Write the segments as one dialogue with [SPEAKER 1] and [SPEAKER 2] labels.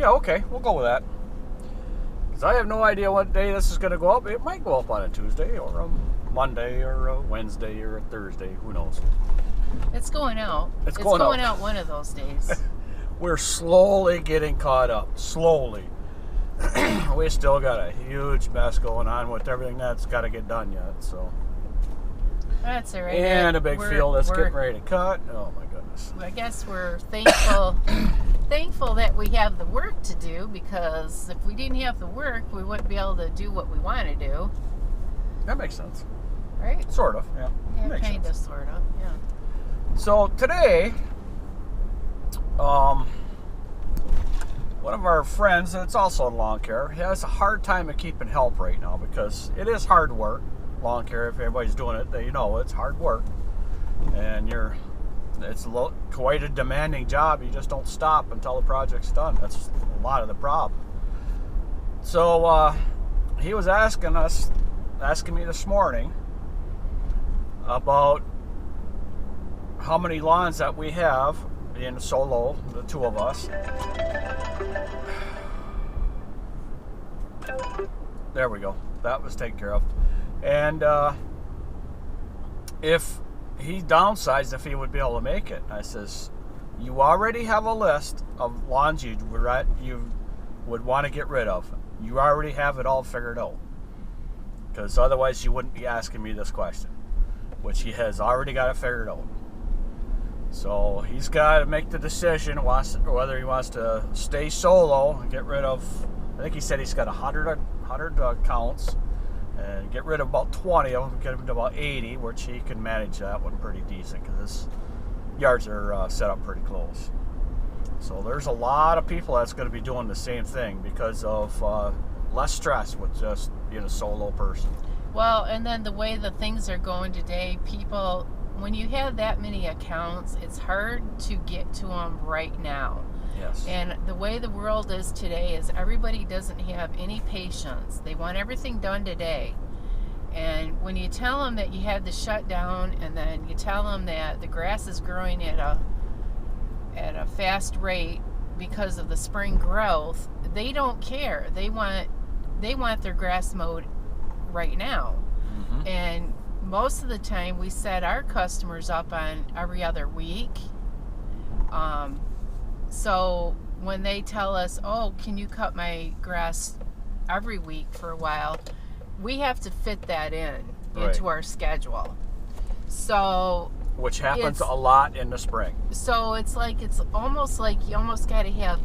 [SPEAKER 1] Yeah, okay, we'll go with that. Because I have no idea what day this is going to go up. It might go up on a Tuesday or a Monday or a Wednesday or a Thursday. Who knows?
[SPEAKER 2] It's going out.
[SPEAKER 1] It's going
[SPEAKER 2] out one of those days.
[SPEAKER 1] We're slowly getting caught up. Slowly. We still got a huge mess going on with everything that's got to get done yet. So.
[SPEAKER 2] That's all right.
[SPEAKER 1] And a big field that's getting ready to cut. Oh my goodness.
[SPEAKER 2] I guess we're thankful that we have the work to do, because if we didn't have the work, we wouldn't be able to do what we want to do.
[SPEAKER 1] That makes sense.
[SPEAKER 2] Right?
[SPEAKER 1] Sort of, yeah.
[SPEAKER 2] Yeah, kind of, sort of, yeah.
[SPEAKER 1] So today, one of our friends that's also in lawn care, he has a hard time of keeping help right now because it is hard work. Lawn care, if everybody's doing it, they know it's hard work, and it's quite a demanding job. You just don't stop until the project's done. That's a lot of the problem. So he was asking me this morning about how many lawns that we have in solo, the two of us. There we go. That was taken care of. And if he downsized, if he would be able to make it. I says, you already have a list of lawns you would want to get rid of. You already have it all figured out. Because otherwise you wouldn't be asking me this question, which he has already got it figured out. So he's got to make the decision whether he wants to stay solo and get rid of, I think he said he's got 100 accounts, and get rid of about 20 of them, get him to about 80, which he can manage that one pretty decent because his yards are set up pretty close. So there's a lot of people that's going to be doing the same thing because of less stress with just being a solo person.
[SPEAKER 2] Well, and then the way the things are going today, people, when you have that many accounts, it's hard to get to them right now.
[SPEAKER 1] Yes.
[SPEAKER 2] And the way the world is today is everybody doesn't have any patience. They want everything done today. And when you tell them that you had to shut down, and then you tell them that the grass is growing at a fast rate because of the spring growth, they don't care. They want their grass mowed right now.
[SPEAKER 1] Mm-hmm.
[SPEAKER 2] And most of the time we set our customers up on every other week. So when they tell us, oh, can you cut my grass every week for a while, we have to fit that into our schedule. So
[SPEAKER 1] which happens a lot in the spring.
[SPEAKER 2] So it's almost like you almost got to have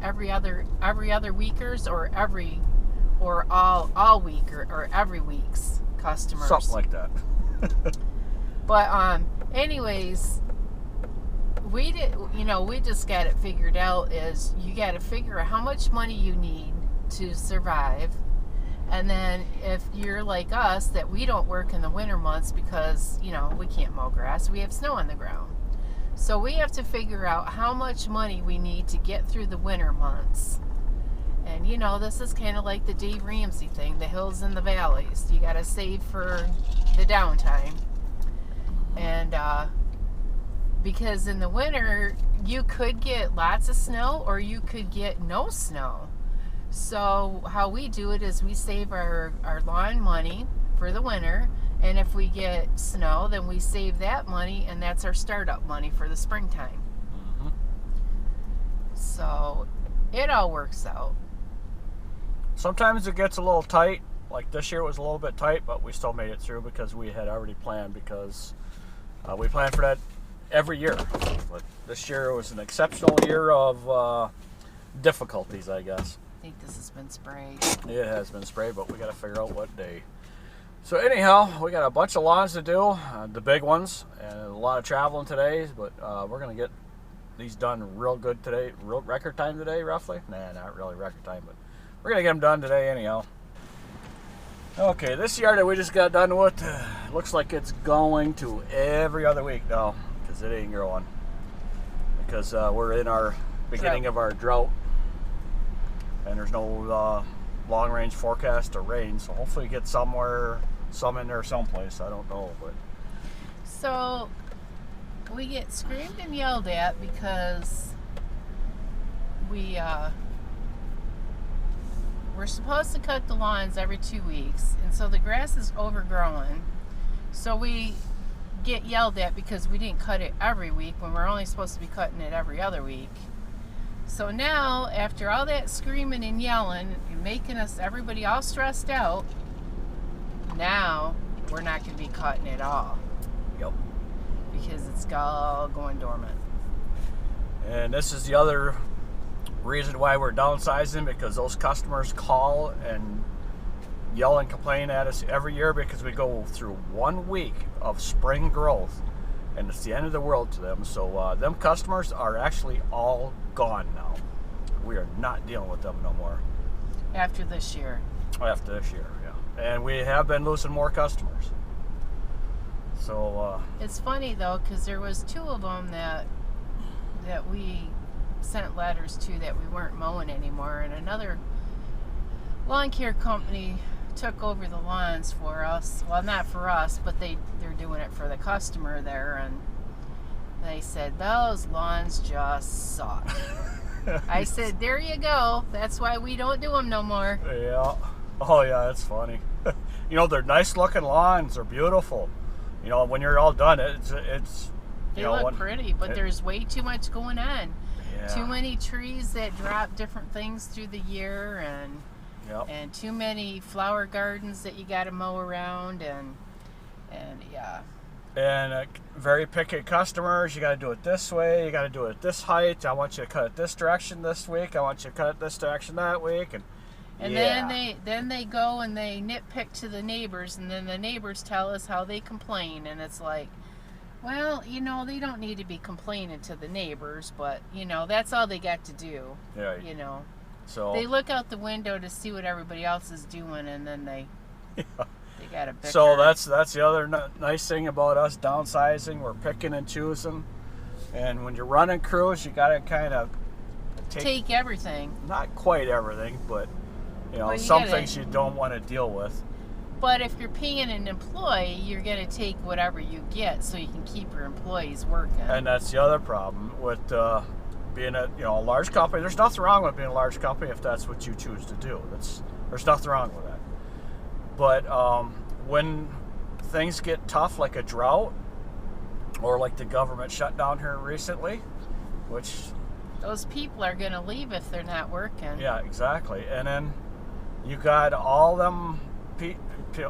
[SPEAKER 2] every other weekers or all week or every week's customers.
[SPEAKER 1] Something like that.
[SPEAKER 2] But anyways, we just got it figured out. Is you got to figure out how much money you need to survive, and then if you're like us that we don't work in the winter months because we can't mow grass, we have snow on the ground, so we have to figure out how much money we need to get through the winter months. And this is kind of like the Dave Ramsey thing, the hills and the valleys. You got to save for the downtime. And because in the winter, you could get lots of snow or you could get no snow. So how we do it is we save our lawn money for the winter. And if we get snow, then we save that money, and that's our startup money for the springtime.
[SPEAKER 1] Mm-hmm.
[SPEAKER 2] So it all works out.
[SPEAKER 1] Sometimes it gets a little tight. Like this year was a little bit tight, but we still made it through because we had already planned, because we plan for that every year. But this year was an exceptional year of difficulties, I guess.
[SPEAKER 2] I think this has been sprayed.
[SPEAKER 1] It has been sprayed, but we got to figure out what day. So anyhow, we got a bunch of lawns to do, the big ones, and a lot of traveling today, but we're going to get these done real good today. Real record time today, roughly? Nah, not really record time, but we're going to get them done today anyhow. Okay, this yard that we just got done with, looks like it's going to every other week now, because it ain't growing. Because we're in our beginning of our drought, and there's no long-range forecast of rain, so hopefully we get some in there someplace. I don't know, but
[SPEAKER 2] so we get screamed and yelled at because we we're supposed to cut the lawns every 2 weeks, and so the grass is overgrowing. So we get yelled at because we didn't cut it every week when we're only supposed to be cutting it every other week. So now, after all that screaming and yelling and making everybody all stressed out, now we're not going to be cutting it all.
[SPEAKER 1] Yep.
[SPEAKER 2] Because it's all going dormant.
[SPEAKER 1] And this is the other reason why we're downsizing, because those customers call and yell and complain at us every year because we go through 1 week of spring growth and it's the end of the world to them. So them customers are actually all gone now. We are not dealing with them no more.
[SPEAKER 2] After this year.
[SPEAKER 1] After this year, yeah. And we have been losing more customers. So
[SPEAKER 2] it's funny though, because there was 2 of them that we sent letters to that we weren't mowing anymore, and another lawn care company took over the lawns for us. Well, not for us, but they're doing it for the customer there, and they said those lawns just suck. I said, there you go. That's why we don't do them no more.
[SPEAKER 1] Yeah. Oh yeah, that's funny. You know, they're nice looking lawns. They're beautiful. You know, when you're all done, it's
[SPEAKER 2] they look pretty, but there's way too much going on.
[SPEAKER 1] Yeah.
[SPEAKER 2] Too many trees that drop different things through the year, and
[SPEAKER 1] yep.
[SPEAKER 2] and too many flower gardens that you got to mow around, and yeah.
[SPEAKER 1] And very picky customers. You got to do it this way. You got to do it at this height. I want you to cut it this direction this week. I want you to cut it this direction that week, and yeah.
[SPEAKER 2] then they go and they nitpick to the neighbors, and then the neighbors tell us how they complain, and it's like, well, you know, they don't need to be complaining to the neighbors, but, you know, that's all they got to do.
[SPEAKER 1] Yeah.
[SPEAKER 2] You know.
[SPEAKER 1] So
[SPEAKER 2] they look out the window to see what everybody else is doing, and then they got a bicker.
[SPEAKER 1] So that's the other nice thing about us downsizing. We're picking and choosing. And when you're running crews, you got to kind of
[SPEAKER 2] take everything.
[SPEAKER 1] Not quite everything, but, you know, some things you don't want to deal with.
[SPEAKER 2] But if you're paying an employee, you're going to take whatever you get so you can keep your employees working.
[SPEAKER 1] And that's the other problem with being a large company. There's nothing wrong with being a large company if that's what you choose to do. There's nothing wrong with that. But when things get tough, like a drought, or like the government shutdown here recently, which
[SPEAKER 2] those people are going to leave if they're not working.
[SPEAKER 1] Yeah, exactly. And then you got all them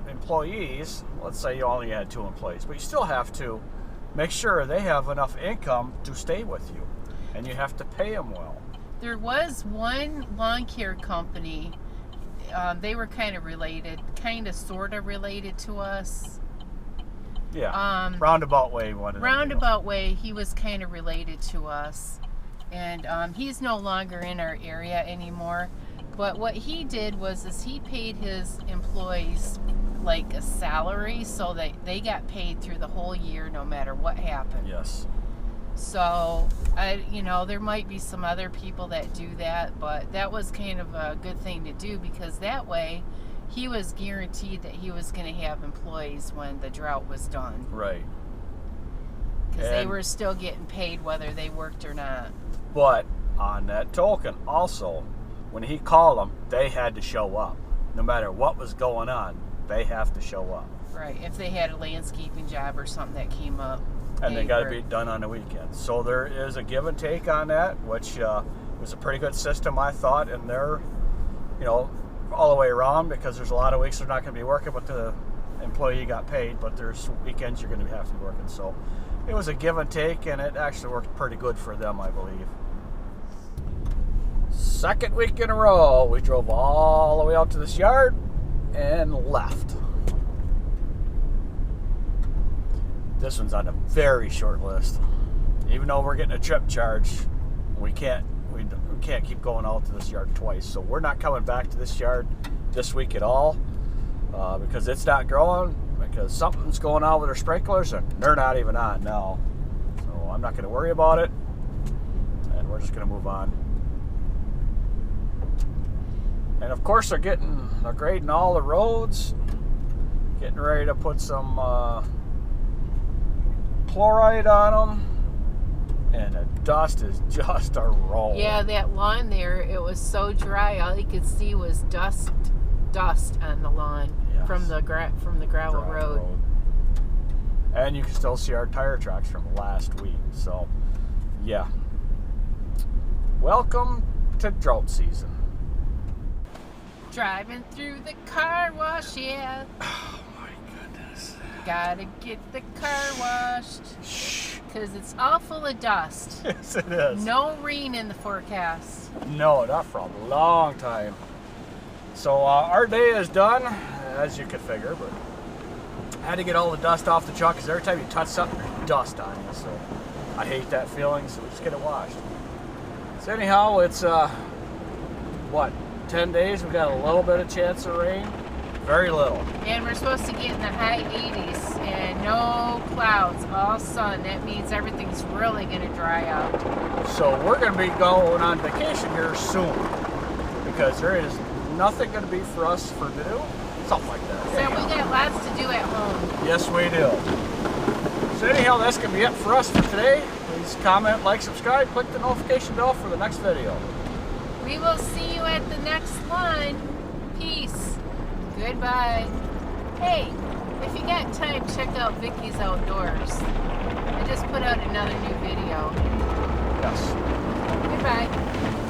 [SPEAKER 1] employees. Let's say you only had 2 employees, but you still have to make sure they have enough income to stay with you, and you have to pay them well.
[SPEAKER 2] There was one lawn care company. They were kind of related, sort of related to us.
[SPEAKER 1] Yeah. Roundabout way.
[SPEAKER 2] Roundabout way. He was kind of related to us, and he's no longer in our area anymore. But what he did was he paid his employees like a salary, so that they got paid through the whole year, no matter what happened.
[SPEAKER 1] Yes.
[SPEAKER 2] So, there might be some other people that do that, but that was kind of a good thing to do, because that way he was guaranteed that he was going to have employees when the drought was done.
[SPEAKER 1] Right.
[SPEAKER 2] Because they were still getting paid whether they worked or not.
[SPEAKER 1] But on that token, also, when he called them, they had to show up. No matter what was going on, they have to show up.
[SPEAKER 2] Right. If they had a landscaping job or something that came up.
[SPEAKER 1] And they got to be done on the weekend. So there is a give and take on that, which was a pretty good system, I thought. And they're, all the way around, because there's a lot of weeks they're not going to be working, but the employee got paid. But there's weekends you're going to have to be working. So it was a give and take, and it actually worked pretty good for them, I believe. Second week in a row, we drove all the way out to this yard and left. This one's on a very short list. Even though we're getting a trip charge, we can't keep going out to this yard twice. So we're not coming back to this yard this week at all, because it's not growing, because something's going on with our sprinklers, and they're not even on now. So I'm not going to worry about it, and we're just going to move on. And of course they're grading all the roads, getting ready to put some chloride on them, and the dust is just a roll.
[SPEAKER 2] Yeah, that lawn there, it was so dry. All you could see was dust on the lawn.
[SPEAKER 1] Yes.
[SPEAKER 2] from the gravel road.
[SPEAKER 1] And you can still see our tire tracks from last week. So, yeah. Welcome to drought season.
[SPEAKER 2] Driving through the car wash, yeah.
[SPEAKER 1] Oh my goodness.
[SPEAKER 2] Gotta get the car washed. Because it's all full of dust.
[SPEAKER 1] Yes, it is.
[SPEAKER 2] No rain in the forecast.
[SPEAKER 1] No, not for a long time. So our day is done, as you could figure, but I had to get all the dust off the truck because every time you touch something, there's dust on you. So I hate that feeling, so we just get it washed. So anyhow, it's, 10 days? We got a little bit of chance of rain. Very little.
[SPEAKER 2] And we're supposed to get in the high 80s and no clouds, all sun. That means everything's really going to dry out.
[SPEAKER 1] So we're going to be going on vacation here soon because there is nothing going to be for us to do. Something like that.
[SPEAKER 2] So we got lots to do at home.
[SPEAKER 1] Yes, we do. So anyhow, that's going to be it for us for today. Please comment, like, subscribe, click the notification bell for the next video.
[SPEAKER 2] We will see you at the next one. Peace. Goodbye. Hey, if you got time, check out Vicki's Outdoors. I just put out another new video.
[SPEAKER 1] Yes.
[SPEAKER 2] Goodbye.